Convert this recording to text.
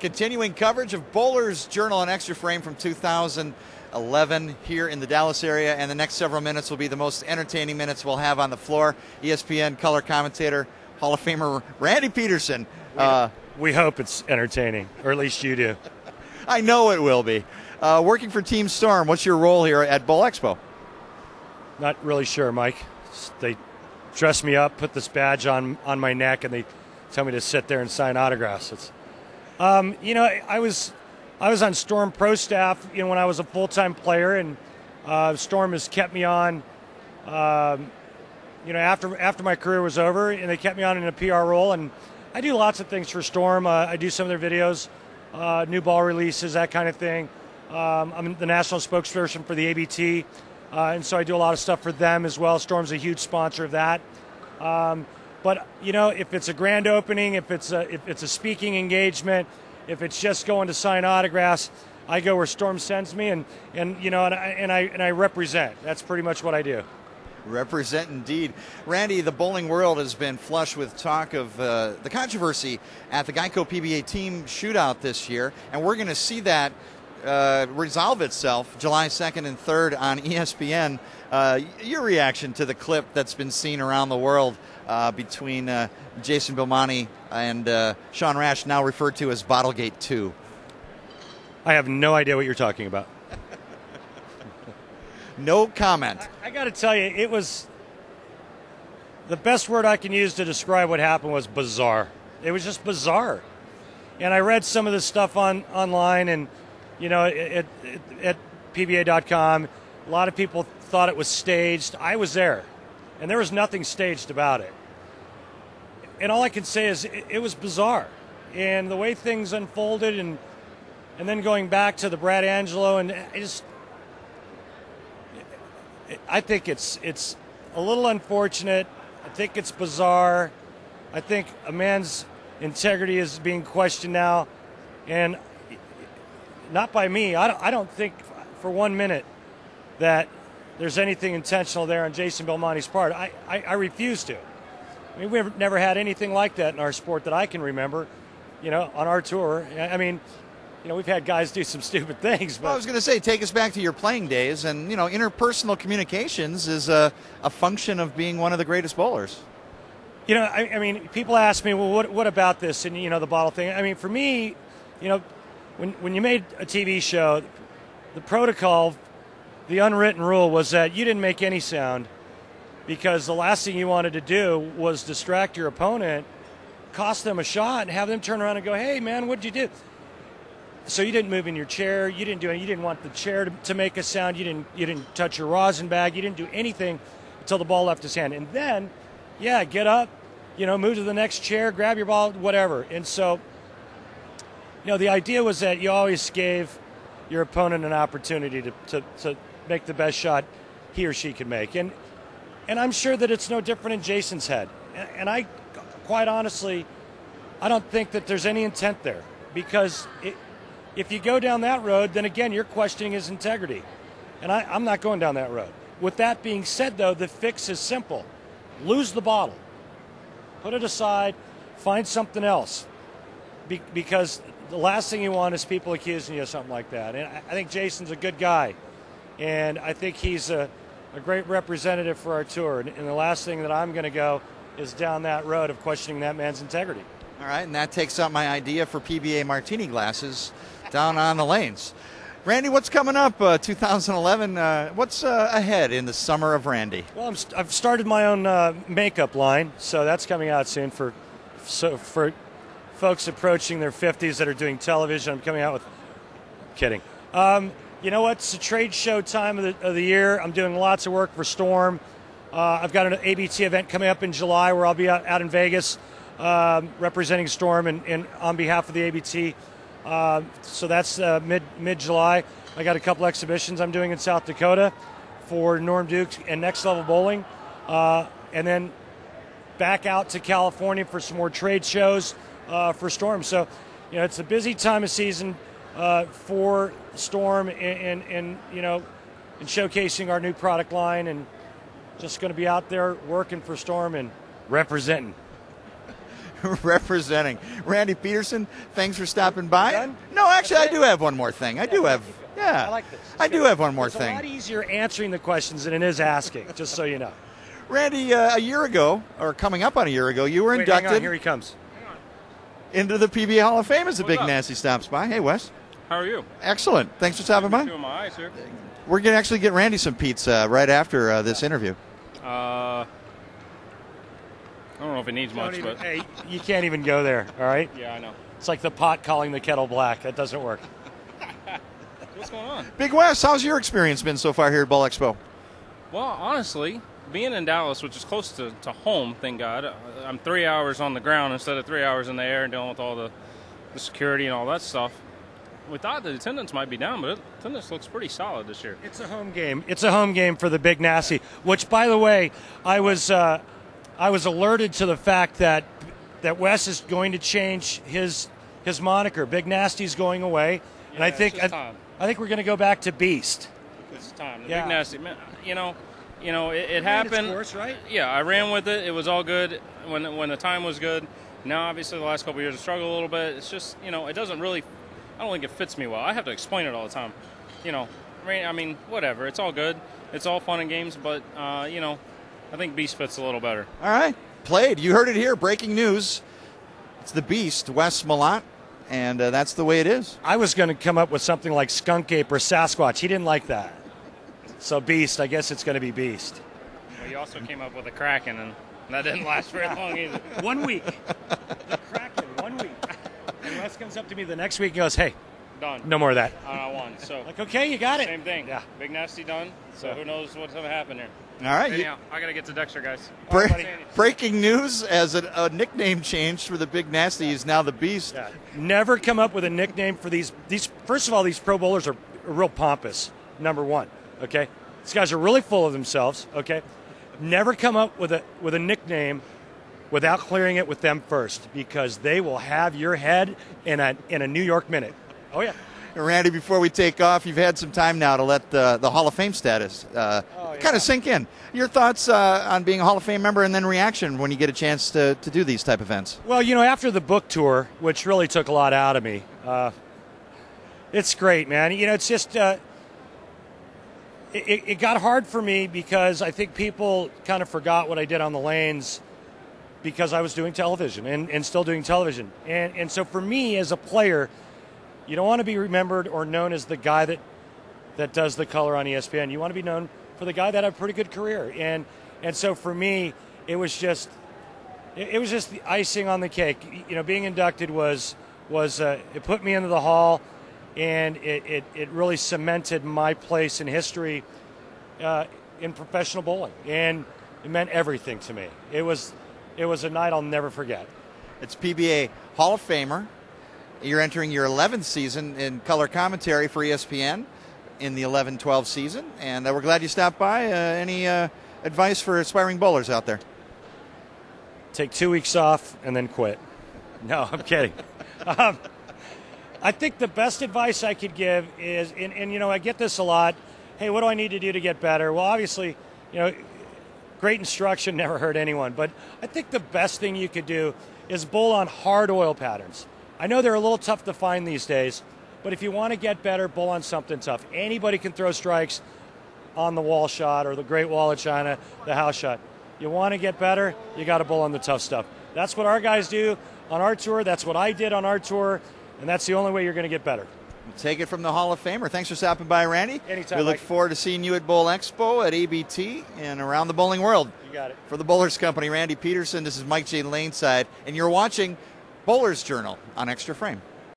Continuing coverage of Bowler's Journal and Xtra Frame from 2011 here in the Dallas area, and the next several minutes will be the most entertaining minutes we'll have on the floor. ESPN color commentator, Hall of Famer Randy Pedersen. We hope it's entertaining, or at least you do. I know it will be. Working for Team Storm, what's your role here at Bowl Expo? Not really sure, Mike. They dress me up, put this badge on my neck, and they tell me to sit there and sign autographs. It's I was on Storm Pro staff, when I was a full-time player, and Storm has kept me on, after my career was over, and they kept me on in a PR role. And I do lots of things for Storm. I do some of their videos, new ball releases, that kind of thing. I'm the national spokesperson for the ABT, and so I do a lot of stuff for them as well. Storm's a huge sponsor of that. But if it's a grand opening, if it's a speaking engagement, if it's just going to sign autographs, I go where Storm sends me, and I represent. That's pretty much what I do. Represent indeed. Randy, the bowling world has been flush with talk of the controversy at the Geico PBA team shootout this year, and we're going to see that resolve itself July 2nd and 3rd on ESPN. Your reaction to the clip that's been seen around the world between Jason Bilmani and Sean Rash, now referred to as Bottlegate 2? I have no idea what you're talking about. No comment. I got to tell you, it was the best word I can use to describe what happened was bizarre. It was just bizarre. And I read some of this stuff online, and at PBA.com, a lot of people thought it was staged. I was there, and there was nothing staged about it. And all I can say is it was bizarre. And the way things unfolded, and then going back to the Brad Angelo, and I think it's a little unfortunate. I think it's bizarre. I think a man's integrity is being questioned now, and not by me. I don't think for 1 minute that there's anything intentional there on Jason Bilmani's part. I refuse to. I mean, we've never had anything like that in our sport that I can remember, on our tour. I mean, we've had guys do some stupid things. But well, I was going to say, take us back to your playing days, and, interpersonal communications is a function of being one of the greatest bowlers. I mean, people ask me, well, what about this and, the bottle thing? I mean, for me, when you made a TV show, the protocol, the unwritten rule was that you didn't make any sound, because the last thing you wanted to do was distract your opponent, cost them a shot, and have them turn around and go, hey, man, what'd you do? So you didn't move in your chair. You didn't do anything. You didn't want the chair to make a sound. You didn't touch your rosin bag. You didn't do anything until the ball left his hand. And then, get up, move to the next chair, grab your ball, whatever. And so, the idea was that you always gave your opponent an opportunity to make the best shot he or she could make. And I'm sure that it's no different in Jason's head. And I, quite honestly, I don't think that there's any intent there, because if you go down that road, then again, you're questioning his integrity. And I'm not going down that road. With that being said, though, the fix is simple. Lose the bottle. Put it aside. Find something else. Because the last thing you want is people accusing you of something like that. And I think Jason's a good guy. And I think he's a great representative for our tour. And the last thing that I'm going to go is down that road of questioning that man's integrity. All right, and that takes up my idea for PBA martini glasses down on the lanes. Randy, what's coming up 2011? What's ahead in the summer of Randy? Well, I've started my own makeup line, so that's coming out soon for folks approaching their 50s that are doing television. I'm coming out with... Kidding. You know what? It's a trade show time of the year. I'm doing lots of work for Storm. I've got an ABT event coming up in July where I'll be out in Vegas representing Storm and on behalf of the ABT. So that's mid-July. I got a couple exhibitions I'm doing in South Dakota for Norm Dukes and Next Level Bowling. And then back out to California for some more trade shows for Storm. So, it's a busy time of season for Storm and showcasing our new product line, and just going to be out there working for Storm and representing. representing. Randy Pedersen, thanks for stopping by. Done? No, actually, I do have one more thing. I do have I like this. I do have one more It's thing. a lot easier answering the questions than it is asking, just so you know. Randy, a year ago, or coming up on a year ago, you were Wait, hang on, inducted here he comes. into the PBA Hall of Fame as the What's Big up? Nasty stops by. Hey, Wes. How are you? Excellent. Thanks for stopping by. Doing my eyes here. We're going to actually get Randy some pizza right after this interview. I don't know if it needs much, but Hey, you can't even go there, all right? yeah, I know. It's like the pot calling the kettle black. That doesn't work. What's going on? Big Wes, how's your experience been so far here at Bowl Expo? Well, honestly, being in Dallas, which is close to home, thank God, I'm 3 hours on the ground instead of 3 hours in the air and dealing with all the security and all that stuff. We thought the attendance might be down, but attendance looks pretty solid this year. It's a home game. It's a home game for the Big Nasty, which, by the way, I was alerted to the fact that Wes is going to change his moniker. Big Nasty's going away, and Yeah, I think it's just time. I think we're going to go back to Beast. It's time. The Yeah. Big Nasty, man, it Ran its happened. course, right? Yeah, I ran with it. It was all good when the time was good. Now, obviously, the last couple of years I struggled a little bit. It's just, it doesn't really, I don't think it fits me well. I have to explain it all the time. I mean, whatever. It's all good. It's all fun and games, but, I think Beast fits a little better. All right. Played. You heard it here. Breaking news. It's the Beast, Wes Malott, and that's the way it is. I was going to come up with something like Skunk Ape or Sasquatch. He didn't like that. So Beast, I guess it's going to be Beast. Well, you also came up with a Kraken, and that didn't last very long either. 1 week. The Kraken, 1 week. And Wes comes up to me the next week and goes, hey, Done. no more of that. I won. So, Like, okay, you got it. same thing. Yeah. Big Nasty done. So, who knows what's going to happen here. All right. Anyhow, I got to get to Dexter, guys. Breaking news as a nickname change for the Big Nasty is now the Beast. Yeah. Never come up with a nickname for these. First of all, these Pro Bowlers are real pompous, number one, okay? These guys are really full of themselves, okay? Never come up with a nickname without clearing it with them first, because they will have your head in a New York minute. Oh, yeah. Randy, before we take off, you've had some time now to let the Hall of Fame status kind of sink in. Your thoughts on being a Hall of Fame member, and then reaction when you get a chance to do these type events? Well, after the book tour, which really took a lot out of me, it's great, man. It's just it got hard for me because I think people kind of forgot what I did on the lanes because I was doing television and still doing television. And so for me as a player, you don't want to be remembered or known as the guy that does the color on ESPN. You want to be known for the guy that had a pretty good career. And so for me, it was just the icing on the cake. Being inducted was it put me into the hall, and it really cemented my place in history in professional bowling, and it meant everything to me. It was a night I'll never forget. It's PBA Hall of Famer. You're entering your 11th season in color commentary for ESPN in the 11-12 season, and we're glad you stopped by. Any advice for aspiring bowlers out there? Take 2 weeks off and then quit. No, I'm kidding. I think the best advice I could give is, and I get this a lot, hey, what do I need to do to get better? Well, obviously, great instruction never hurt anyone, but I think the best thing you could do is bowl on hard oil patterns. I know they're a little tough to find these days, but if you want to get better, bowl on something tough. Anybody can throw strikes on the wall shot or the Great Wall of China, the house shot. You want to get better, you got to bowl on the tough stuff. That's what our guys do on our tour. That's what I did on our tour, and that's the only way you're going to get better. Take it from the Hall of Famer. Thanks for stopping by, Randy. Anytime. We look forward to seeing you at Bowl Expo, at ABT, and around the bowling world. You got it. For the Bowlers Company, Randy Pedersen, this is Mike J. Laneside, and you're watching Bowlers Journal on Xtra Frame.